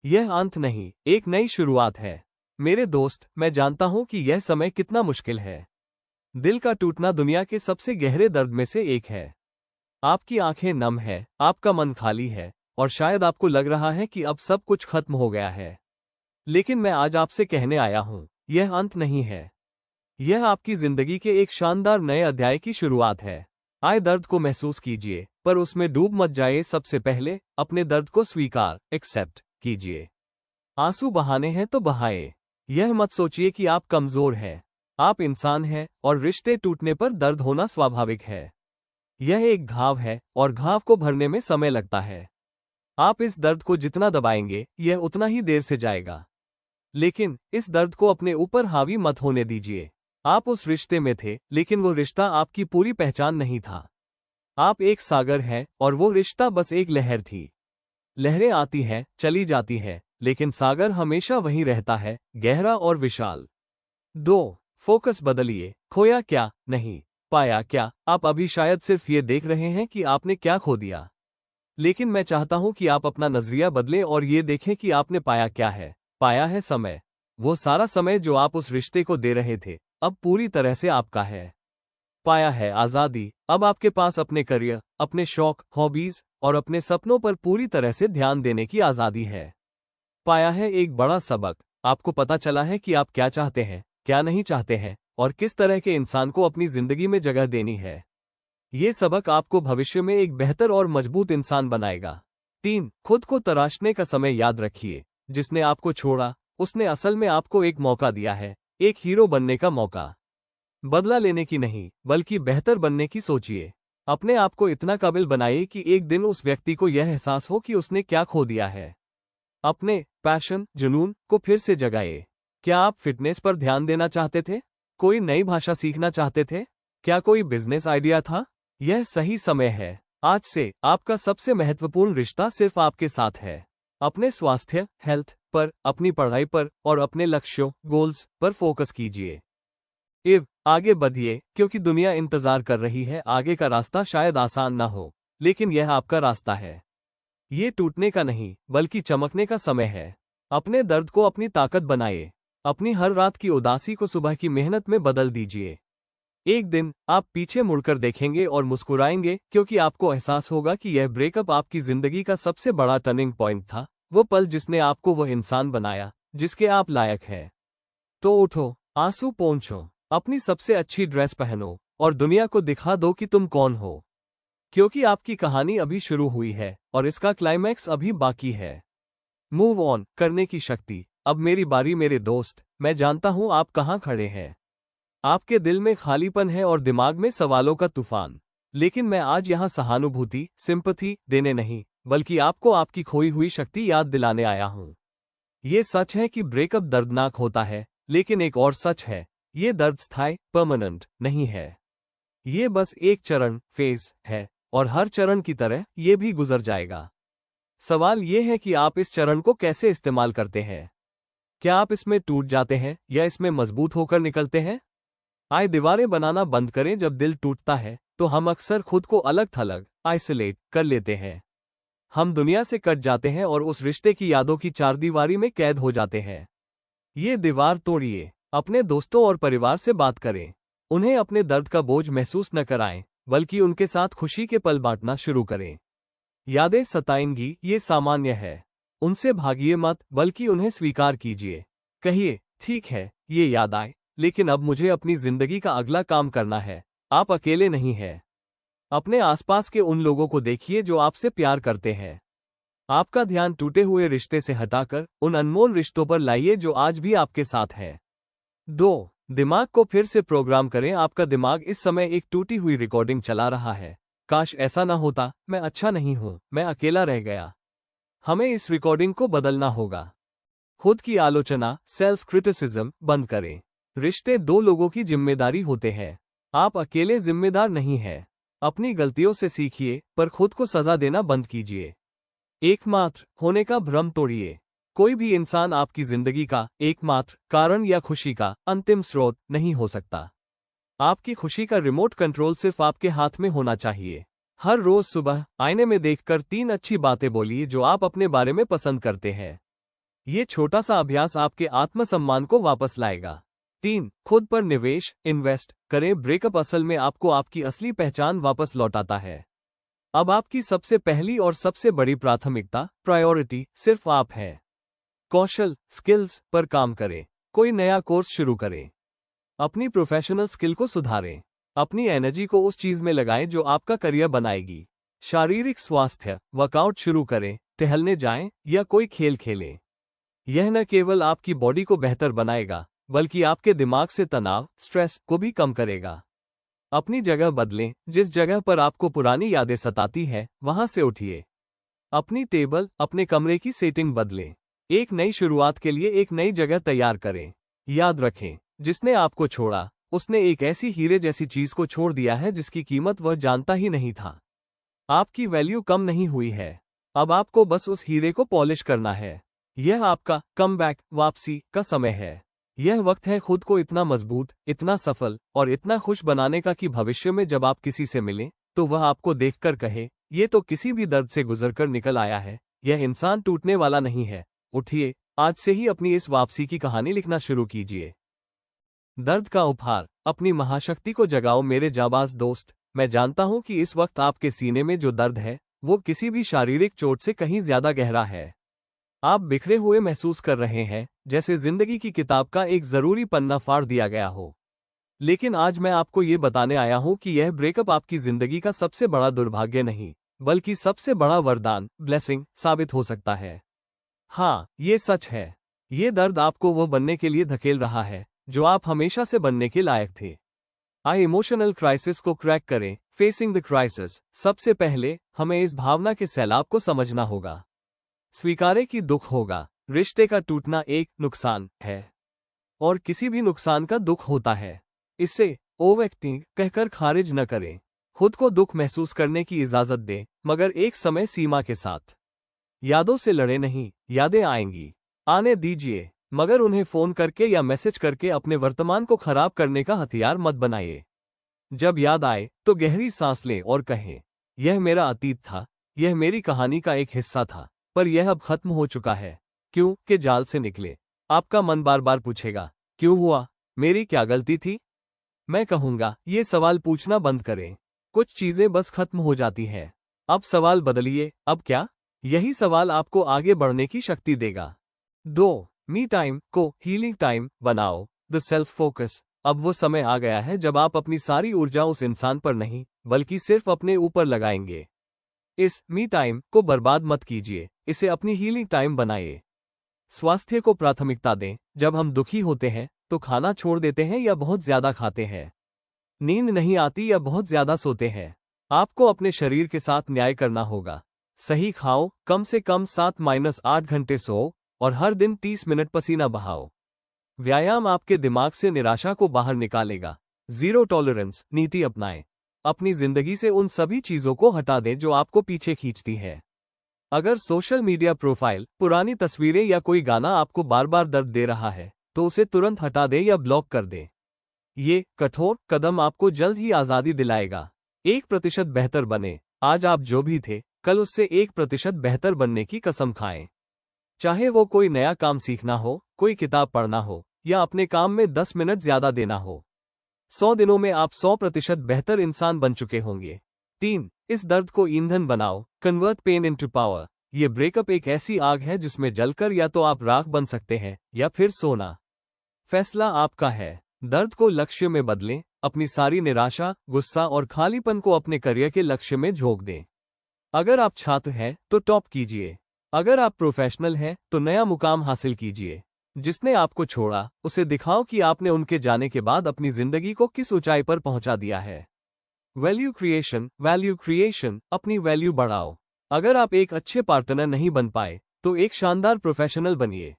यह अंत नहीं, एक नई शुरुआत है। मेरे दोस्त, मैं जानता हूं कि यह समय कितना मुश्किल है। दिल का टूटना दुनिया के सबसे गहरे दर्द में से एक है। आपकी आंखें नम है, आपका मन खाली है, और शायद आपको लग रहा है कि अब सब कुछ खत्म हो गया है। लेकिन मैं आज आपसे कहने आया हूं, यह अंत नहीं है। यह आपकी जिंदगी के एक शानदार नए अध्याय की शुरुआत है। आए दर्द को महसूस कीजिए, पर उसमें डूब मत जाइए। सबसे पहले अपने दर्द को स्वीकार एक्सेप्ट कीजिए। आंसू बहाने हैं तो बहाए। यह मत सोचिए कि आप कमजोर हैं। आप इंसान हैं, और रिश्ते टूटने पर दर्द होना स्वाभाविक है। यह एक घाव है, और घाव को भरने में समय लगता है। आप इस दर्द को जितना दबाएंगे, यह उतना ही देर से जाएगा। लेकिन इस दर्द को अपने ऊपर हावी मत होने दीजिए। आप उस रिश्ते में थे, लेकिन वो रिश्ता आपकी पूरी पहचान नहीं था। आप एक सागर हैं, और वो रिश्ता बस एक लहर थी। लहरें आती हैं, चली जाती हैं, लेकिन सागर हमेशा वहीं रहता है, गहरा और विशाल। 2. फोकस बदलिए। खोया क्या नहीं, पाया क्या। आप अभी शायद सिर्फ ये देख रहे हैं कि आपने क्या खो दिया। लेकिन मैं चाहता हूं कि आप अपना नजरिया बदलें और ये देखें कि आपने पाया क्या है। पाया है समय। वो सारा समय जो आप उस रिश्ते को दे रहे थे, अब पूरी तरह से आपका है। पाया है आजादी। अब आपके पास अपने करियर, अपने शौक, हॉबीज और अपने सपनों पर पूरी तरह से ध्यान देने की आजादी है। पाया है एक बड़ा सबक। आपको पता चला है कि आप क्या चाहते हैं, क्या नहीं चाहते हैं, और किस तरह के इंसान को अपनी जिंदगी में जगह देनी है। ये सबक आपको भविष्य में एक बेहतर और मजबूत इंसान बनाएगा। 3. खुद को तराशने का समय याद रखिए। जिसने आपको छोड़ा, उसने असल में आपको एक मौका दिया है, एक हीरो बनने का मौका। बदला लेने की नहीं, बल्कि बेहतर बनने की सोचिए। अपने आप को इतना काबिल बनाइए कि एक दिन उस व्यक्ति को यह एहसास हो कि उसने क्या खो दिया है। अपने पैशन, जुनून को फिर से जगाइए। क्या आप फिटनेस पर ध्यान देना चाहते थे? कोई नई भाषा सीखना चाहते थे? क्या कोई बिजनेस आइडिया था? यह सही समय है। आज से आपका सबसे महत्वपूर्ण रिश्ता सिर्फ आपके साथ है। अपने स्वास्थ्य, हेल्थ पर, अपनी पढ़ाई पर और अपने लक्ष्यों, गोल्स पर फोकस कीजिए। आगे बढ़िए, क्योंकि दुनिया इंतजार कर रही है। आगे का रास्ता शायद आसान ना हो, लेकिन यह आपका रास्ता है। ये टूटने का नहीं, बल्कि चमकने का समय है। अपने दर्द को अपनी ताकत बनाइए। अपनी हर रात की उदासी को सुबह की मेहनत में बदल दीजिए। एक दिन आप पीछे मुड़कर देखेंगे और मुस्कुराएंगे, क्योंकि आपको एहसास होगा कि यह ब्रेकअप आपकी जिंदगी का सबसे बड़ा टर्निंग पॉइंट था। वो पल जिसने आपको वह इंसान बनाया जिसके आप लायक हैं। तो उठो, आंसू पोंछो, अपनी सबसे अच्छी ड्रेस पहनो और दुनिया को दिखा दो कि तुम कौन हो। क्योंकि आपकी कहानी अभी शुरू हुई है और इसका क्लाइमैक्स अभी बाकी है। मूव ऑन करने की शक्ति। अब मेरी बारी मेरे दोस्त। मैं जानता हूं आप कहां खड़े हैं। आपके दिल में खालीपन है और दिमाग में सवालों का तूफान। लेकिन मैं आज यहां सहानुभूति, सिंपैथी देने नहीं, बल्कि आपको आपकी खोई हुई शक्ति याद दिलाने आया हूं। ये सच है कि ब्रेकअप दर्दनाक होता है, लेकिन एक और सच है, ये दर्द स्थायी, परमानेंट नहीं है। ये बस एक चरण, फेज है, और हर चरण की तरह ये भी गुजर जाएगा। सवाल ये है कि आप इस चरण को कैसे इस्तेमाल करते हैं। क्या आप इसमें टूट जाते हैं या इसमें मजबूत होकर निकलते हैं? आए दीवारें बनाना बंद करें। जब दिल टूटता है तो हम अक्सर खुद को अलग थलग, आइसोलेट कर लेते हैं। हम दुनिया से कट जाते हैं और उस रिश्ते की यादों की चारदीवारी में कैद हो जाते हैं। ये दीवार तोड़िए। अपने दोस्तों और परिवार से बात करें। उन्हें अपने दर्द का बोझ महसूस न कराएं, बल्कि उनके साथ खुशी के पल बांटना शुरू करें। यादें सताएंगी, ये सामान्य है। उनसे भागिए मत, बल्कि उन्हें स्वीकार कीजिए। कहिए, ठीक है, ये याद आए, लेकिन अब मुझे अपनी जिंदगी का अगला काम करना है। आप अकेले नहीं हैं। अपने आसपास के उन लोगों को देखिए जो आपसे प्यार करते हैं। आपका ध्यान टूटे हुए रिश्ते से हटाकर उन अनमोल रिश्तों पर लाइए जो आज भी आपके साथ हैं। 2. दिमाग को फिर से प्रोग्राम करें। आपका दिमाग इस समय एक टूटी हुई रिकॉर्डिंग चला रहा है। काश ऐसा ना होता, मैं अच्छा नहीं हूं, मैं अकेला रह गया। हमें इस रिकॉर्डिंग को बदलना होगा। खुद की आलोचना, सेल्फ क्रिटिसिज्म बंद करें। रिश्ते दो लोगों की जिम्मेदारी होते हैं। आप अकेले जिम्मेदार नहीं हैं। अपनी गलतियों से सीखिए, पर खुद को सजा देना बंद कीजिए। एकमात्र होने का भ्रम तोड़िए। कोई भी इंसान आपकी जिंदगी का एकमात्र कारण या खुशी का अंतिम स्रोत नहीं हो सकता। आपकी खुशी का रिमोट कंट्रोल सिर्फ आपके हाथ में होना चाहिए। हर रोज सुबह आईने में देखकर 3 अच्छी बातें बोलिए जो आप अपने बारे में पसंद करते हैं। ये छोटा सा अभ्यास आपके आत्मसम्मान को वापस लाएगा। 3. खुद पर निवेश, इन्वेस्ट करें। ब्रेकअप असल में आपको आपकी असली पहचान वापस लौटाता है। अब आपकी सबसे पहली और सबसे बड़ी प्राथमिकता, प्रायोरिटी, सिर्फ आप है। कौशल, स्किल्स पर काम करें। कोई नया कोर्स शुरू करें। अपनी प्रोफेशनल स्किल को सुधारें। अपनी एनर्जी को उस चीज में लगाएं जो आपका करियर बनाएगी। शारीरिक स्वास्थ्य, वर्कआउट शुरू करें, टहलने जाएं या कोई खेल खेलें। यह न केवल आपकी बॉडी को बेहतर बनाएगा, बल्कि आपके दिमाग से तनाव, स्ट्रेस को भी कम करेगा। अपनी जगह बदलें। जिस जगह पर आपको पुरानी यादें सताती है, वहां से उठिए। अपनी टेबल, अपने कमरे की सेटिंग बदलें। एक नई शुरुआत के लिए एक नई जगह तैयार करें। याद रखें, जिसने आपको छोड़ा, उसने एक ऐसी हीरे जैसी चीज को छोड़ दिया है जिसकी कीमत वह जानता ही नहीं था। आपकी वैल्यू कम नहीं हुई है। अब आपको बस उस हीरे को पॉलिश करना है। यह आपका कमबैक, वापसी का समय है। यह वक्त है खुद को इतना मजबूत, इतना सफल और इतना खुश बनाने का कि भविष्य में जब आप किसी से मिलें, तो वह आपको देखकर कहे, ये तो किसी भी दर्द से गुजरकर निकल आया है, यह इंसान टूटने वाला नहीं है। उठिए, आज से ही अपनी इस वापसी की कहानी लिखना शुरू कीजिए। दर्द का उपहार, अपनी महाशक्ति को जगाओ। मेरे जाबाज दोस्त, मैं जानता हूं कि इस वक्त आपके सीने में जो दर्द है, वो किसी भी शारीरिक चोट से कहीं ज्यादा गहरा है। आप बिखरे हुए महसूस कर रहे हैं, जैसे जिंदगी की किताब का एक जरूरी पन्ना फाड़ दिया गया हो। लेकिन आज मैं आपको ये बताने आया हूं कि यह ब्रेकअप आपकी जिंदगी का सबसे बड़ा दुर्भाग्य नहीं, बल्कि सबसे बड़ा वरदान, ब्लेसिंग, साबित हो सकता है। हाँ, ये सच है। ये दर्द आपको वो बनने के लिए धकेल रहा है जो आप हमेशा से बनने के लायक थे। आए इमोशनल क्राइसिस को क्रैक करें। Facing the crisis. सबसे पहले हमें इस भावना के सैलाब को समझना होगा। स्वीकारें कि दुख होगा। रिश्ते का टूटना एक नुकसान है, और किसी भी नुकसान का दुख होता है। इसे ओवरएक्टिंग कहकर खारिज न करें। खुद को दुख महसूस करने की इजाजत दें, मगर एक समय सीमा के साथ। यादों से लड़े नहीं, यादें आएंगी, आने दीजिए, मगर उन्हें फोन करके या मैसेज करके अपने वर्तमान को खराब करने का हथियार मत बनाइए। जब याद आए तो गहरी सांस लें और कहें, यह मेरा अतीत था, यह मेरी कहानी का एक हिस्सा था, पर यह अब खत्म हो चुका है। क्यों के जाल से निकले। आपका मन बार बार पूछेगा, क्यों हुआ, मेरी क्या गलती थी? मैं कहूंगा, ये सवाल पूछना बंद करें। कुछ चीजें बस खत्म हो जाती हैं। अब सवाल बदलिए, अब क्या? यही सवाल आपको आगे बढ़ने की शक्ति देगा। 2. मी टाइम को हीलिंग टाइम बनाओ। The self focus. अब वो समय आ गया है जब आप अपनी सारी ऊर्जा उस इंसान पर नहीं, बल्कि सिर्फ अपने ऊपर लगाएंगे। इस मी टाइम को बर्बाद मत कीजिए, इसे अपनी हीलिंग टाइम बनाइए। स्वास्थ्य को प्राथमिकता दें। जब हम दुखी होते हैं तो खाना छोड़ देते हैं या बहुत ज्यादा खाते हैं। नींद नहीं आती या बहुत ज्यादा सोते हैं। आपको अपने शरीर के साथ न्याय करना होगा। सही खाओ, कम से कम 7-8 घंटे सो, और हर दिन 30 मिनट पसीना बहाओ। व्यायाम आपके दिमाग से निराशा को बाहर निकालेगा। जीरो टॉलरेंस नीति अपनाएं। अपनी जिंदगी से उन सभी चीजों को हटा दें जो आपको पीछे खींचती है। अगर सोशल मीडिया प्रोफाइल, पुरानी तस्वीरें या कोई गाना आपको बार बार दर्द दे रहा है, तो उसे तुरंत हटा दें या ब्लॉक कर दें। ये कठोर कदम आपको जल्द ही आजादी दिलाएगा। 1% बेहतर बने। आज आप जो भी थे, कल उससे 1% बेहतर बनने की कसम खाएं। चाहे वो कोई नया काम सीखना हो, कोई किताब पढ़ना हो, या अपने काम में 10 मिनट ज्यादा देना हो। 100 दिनों में आप 100% बेहतर इंसान बन चुके होंगे। 3. इस दर्द को ईंधन बनाओ। Convert pain into power. ये ब्रेकअप एक ऐसी आग है जिसमें जलकर या तो आप राख बन सकते हैं या फिर सोना। फैसला आपका है। दर्द को लक्ष्य में बदलें। अपनी सारी निराशा, गुस्सा और खालीपन को अपने करियर के लक्ष्य में झोंक दें। अगर आप छात्र हैं तो टॉप कीजिए। अगर आप प्रोफेशनल हैं तो नया मुकाम हासिल कीजिए। जिसने आपको छोड़ा, उसे दिखाओ कि आपने उनके जाने के बाद अपनी जिंदगी को किस ऊंचाई पर पहुंचा दिया है। वैल्यू क्रिएशन, अपनी वैल्यू बढ़ाओ। अगर आप एक अच्छे पार्टनर नहीं बन पाए, तो एक शानदार प्रोफेशनल बनिए।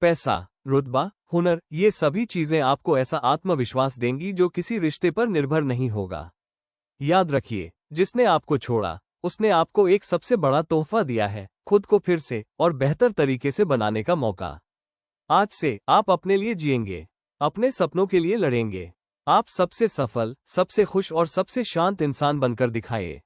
पैसा, रुतबा, हुनर, ये सभी चीजें आपको ऐसा आत्मविश्वास देंगी जो किसी रिश्ते पर निर्भर नहीं होगा। याद रखिए, जिसने आपको छोड़ा, उसने आपको एक सबसे बड़ा तोहफा दिया है, खुद को फिर से और बेहतर तरीके से बनाने का मौका। आज से आप अपने लिए जिएंगे, अपने सपनों के लिए लड़ेंगे। आप सबसे सफल, सबसे खुश और सबसे शांत इंसान बनकर दिखाइए।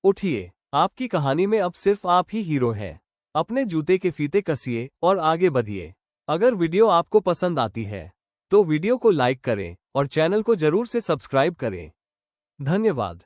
उठिए, आपकी कहानी में अब सिर्फ आप ही हीरो हैं। अपने जूते के फीते कसिए और आगे बढ़िए। अगर वीडियो आपको पसंद आती है तो वीडियो को लाइक करें और चैनल को जरूर से सब्सक्राइब करें। धन्यवाद।